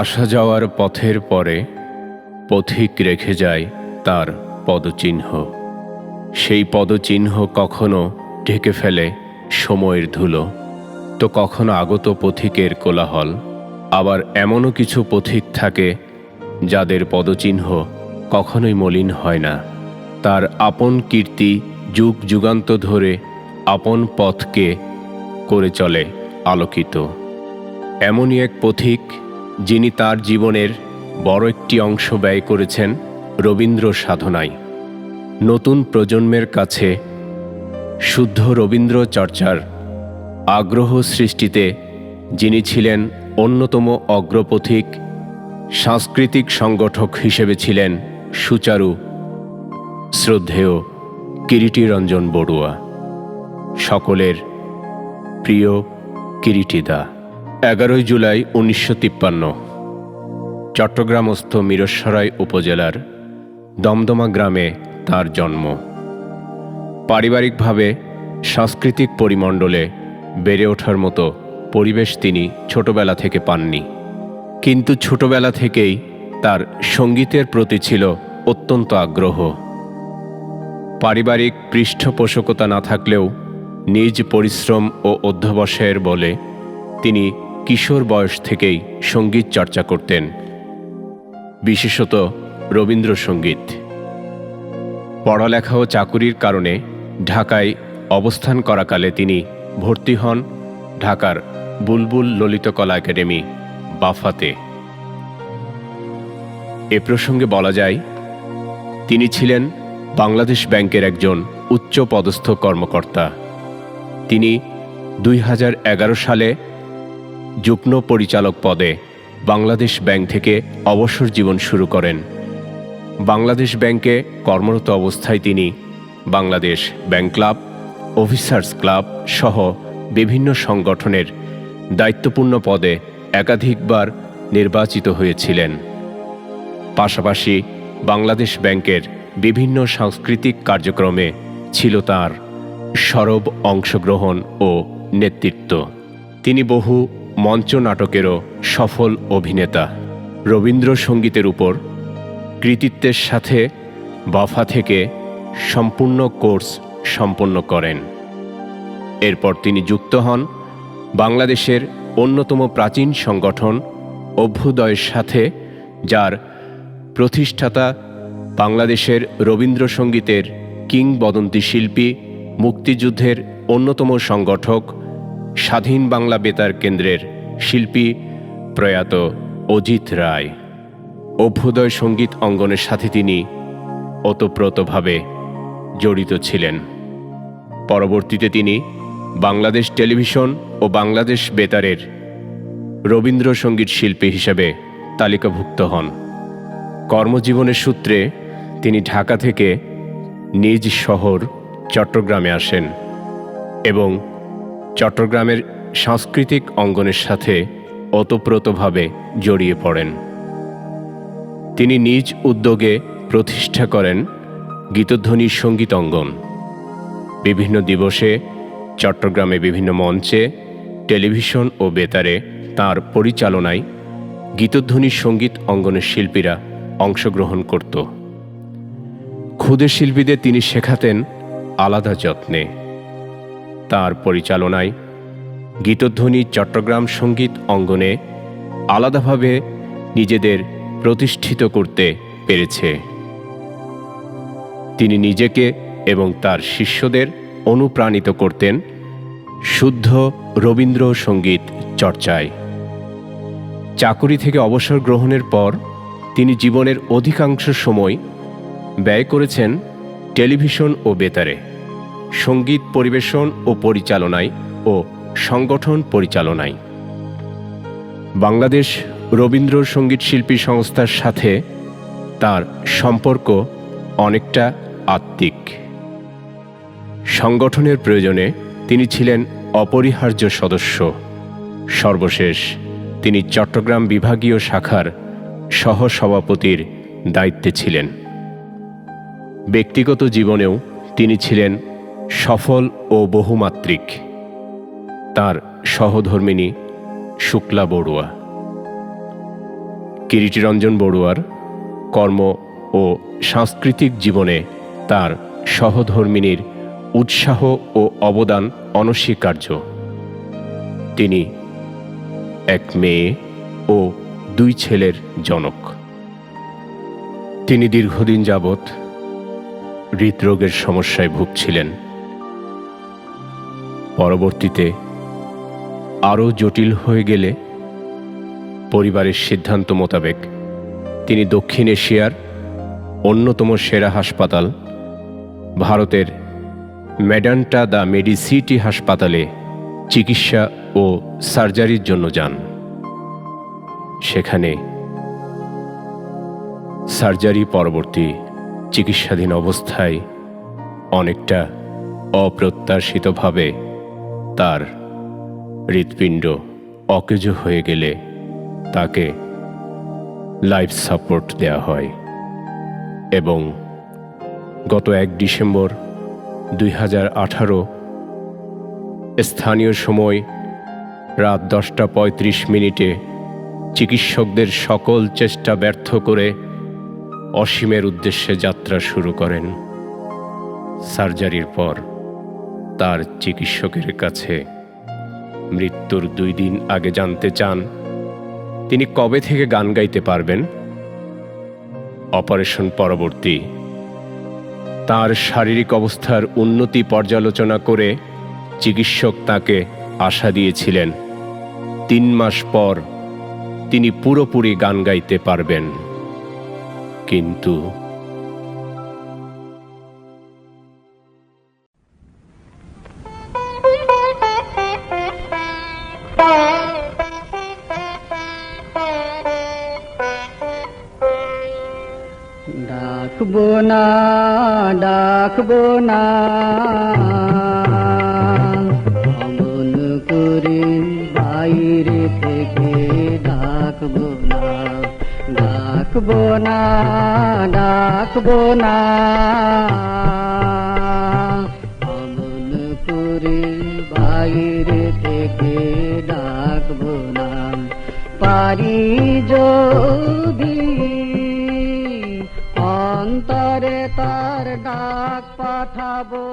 আসা যাওয়ার পথের পরে পথিক রেখে যায় তার পদচিহ্ন। সেই পদচিহ্ন কখনো ঢেকে ফেলে সময়ের ধুলো, তো কখনো আগত পথিকের কোলাহল। আবার এমনও কিছু পথিক থাকে যাদের পদচিহ্ন কখনোই মলিন হয় না। তার আপন কীর্তি যুগ যুগান্ত ধরে আপন পথকে করে চলে আলোকিত। এমনই এক পথিক যিনি তার জীবনের বড় একটি অংশ ব্যয় করেছেন রবীন্দ্র সাধনায়। নতুন প্রজন্মের কাছে শুদ্ধ রবীন্দ্র চর্চার আগ্রহ সৃষ্টিতে যিনি ছিলেন অন্যতম অগ্রপথিক, সাংস্কৃতিক সংগঠক হিসেবে ছিলেন সুচারু শ্রদ্ধেয় কিরীটিরঞ্জন বড়ুয়া, সকলের প্রিয় কিরীটিদা। 11 জুলাই 1953 চট্টগ্রামস্থ মিরসরাই উপজেলার দমদমা গ্রামে তার জন্ম। পারিবারিকভাবে সাংস্কৃতিক পরিমণ্ডলে বেড়ে ওঠার মতো পরিবেশ তিনি ছোটবেলা থেকে পাননি, কিন্তু ছোটবেলা থেকেই তার সঙ্গীতের প্রতি ছিল অত্যন্ত আগ্রহ। পারিবারিক পৃষ্ঠপোষকতা না থাকলেও নিজ পরিশ্রম ও অধ্যবসায়ের বলে তিনি কিশোর বয়স থেকেই সঙ্গীত চর্চা করতেন, বিশেষত রবীন্দ্রসঙ্গীত। পড়ালেখা ও চাকুরির কারণে ঢাকায় অবস্থান করাকালে তিনি ভর্তি হন ঢাকার বুলবুল ললিতকলা একাডেমি বাফাতে। এ প্রসঙ্গে বলা যায়, তিনি ছিলেন বাংলাদেশ ব্যাংকের একজন উচ্চ পদস্থ কর্মকর্তা। তিনি 2011 সালে যুগ্ম পরিচালক পদে বাংলাদেশ ব্যাংক থেকে অবসর জীবন শুরু করেন। বাংলাদেশ ব্যাংকে কর্মরত অবস্থায় তিনি Bangladesh bank club, officers club সহ বিভিন্ন সংগঠনের দায়িত্বপূর্ণ পদে একাধিকবার নির্বাচিত হয়েছিলেন। পাশাপাশি বাংলাদেশ ব্যাংকের বিভিন্ন সাংস্কৃতিক কার্যক্রমে ছিল তার সরব অংশগ্রহণ ও নেতৃত্ব। তিনি বহু মঞ্চ নাটকেরও সফল অভিনেতা। রবীন্দ্রসঙ্গীতের উপর কৃতিত্বের সাথে বাফা থেকে সম্পূর্ণ কোর্স সম্পন্ন করেন। এরপর তিনি যুক্ত হন বাংলাদেশের অন্যতম প্রাচীন সংগঠন অভ্যুদয়ের সাথে, যার প্রতিষ্ঠাতা বাংলাদেশের রবীন্দ্রসঙ্গীতের কিংবদন্তি শিল্পী, মুক্তিযুদ্ধের অন্যতম সংগঠক, স্বাধীন বাংলা বেতার কেন্দ্রের শিল্পী প্রয়াত অজিত রায়। অভ্যুদয় সঙ্গীত অঙ্গনের সাথে তিনি ওতপ্রোতভাবে জড়িত ছিলেন। পরবর্তীতে তিনি বাংলাদেশ টেলিভিশন ও বাংলাদেশ বেতারের রবীন্দ্রসঙ্গীত শিল্পী হিসেবে তালিকাভুক্ত হন। কর্মজীবনের সূত্রে তিনি ঢাকা থেকে নিজ শহর চট্টগ্রামে আসেন এবং চট্টগ্রামের সাংস্কৃতিক অঙ্গনের সাথে ওতপ্রোতভাবে জড়িয়ে পড়েন। তিনি নিজ উদ্যোগে প্রতিষ্ঠা করেন গীতধ্বনি সঙ্গীত অঙ্গন। বিভিন্ন দিবসে চট্টগ্রামে বিভিন্ন মঞ্চে, টেলিভিশন ও বেতারে তার পরিচালনায় গীতধ্বনি সঙ্গীত অঙ্গনের শিল্পীরা অংশগ্রহণ করত। ক্ষুদে শিল্পীদের তিনি শেখাতেন আলাদা যত্নে। তার পরিচালনায় গীতধ্বনি চট্টগ্রাম সঙ্গীত অঙ্গনে আলাদাভাবে নিজেদের প্রতিষ্ঠিত করতে পেরেছে। তিনি নিজেকে এবং তার শিষ্যদের অনুপ্রাণিত করতেন শুদ্ধ রবীন্দ্র সঙ্গীত চর্চায়। চাকুরি থেকে অবসর গ্রহণের পর তিনি জীবনের অধিকাংশ সময় ব্যয় করেছেন টেলিভিশন ও বেতারে, সঙ্গীত পরিবেশন ও পরিচালনায় ও সংগঠন পরিচালনায়। বাংলাদেশ রবীন্দ্র সঙ্গীত শিল্পী সংস্থার সাথে তার সম্পর্ক অনেকটা আত্মিক। সংগঠনের প্রয়োজনে তিনি ছিলেন অপরিহার্য সদস্য। সর্বশেষ তিনি চট্টগ্রাম বিভাগীয় শাখার সহসভাপতির দায়িত্বে ছিলেন। ব্যক্তিগত জীবনেও তিনি ছিলেন সফল ও বহুমাত্রিক। তার সহধর্মিণী শুক্লা বড়ুয়া। কিরীটিরঞ্জন বড়ুয়ার কর্ম ও সাংস্কৃতিক জীবনে তার সহধর্মিণীর উৎসাহ ও অবদান অনস্বীকার্য। তিনি এক মেয়ে ও 2 ছেলের জনক। তিনি দীর্ঘদিন যাবৎ হৃদরোগের সমস্যায় ভুগছিলেন। পরবর্তীতে আরও জটিল হয়ে গেলে পরিবারের সিদ্ধান্ত মোতাবেক তিনি দক্ষিণ এশিয়ার অন্যতম সেরা হাসপাতাল ভারতের মেডান্টা দ্য মেডিসিটি হাসপাতালে চিকিৎসা ও সার্জারির জন্য যান। সেখানে সার্জারি পরবর্তী চিকিৎসাধীন অবস্থায় অনেকটা অপ্রত্যাশিতভাবে তার হৃৎপিণ্ড অকেজো হয়ে গেলে তাকে লাইফ সাপোর্ট দেওয়া হয় এবং গত 1 ডিসেম্বর 2018 স্থানীয় সময় রাত 10:35 চিকিৎসকদের সকল চেষ্টা ব্যর্থ করে অসীমের উদ্দেশ্যে যাত্রা শুরু করেন। সার্জারির পর তার চিকিৎসকের কাছে মৃত্যুর 2 দিন আগে জানতে চান তিনি কবে থেকে গান গাইতে পারবেন। অপারেশন পরবর্তী তার শারীরিক অবস্থার উন্নতি পর্যালোচনা করে চিকিৎসক তাকে আশা দিয়েছিলেন 3 মাস পর তিনি পুরোপুরি গান গাইতে পারবেন। কিন্তু ডাকবো না অমন করে বাইরে থেকে ডাকবো না অমন করে বাইরে থেকে ডাকবো না। পারি যদি অন্তরে তার ডাক পাঠাবো।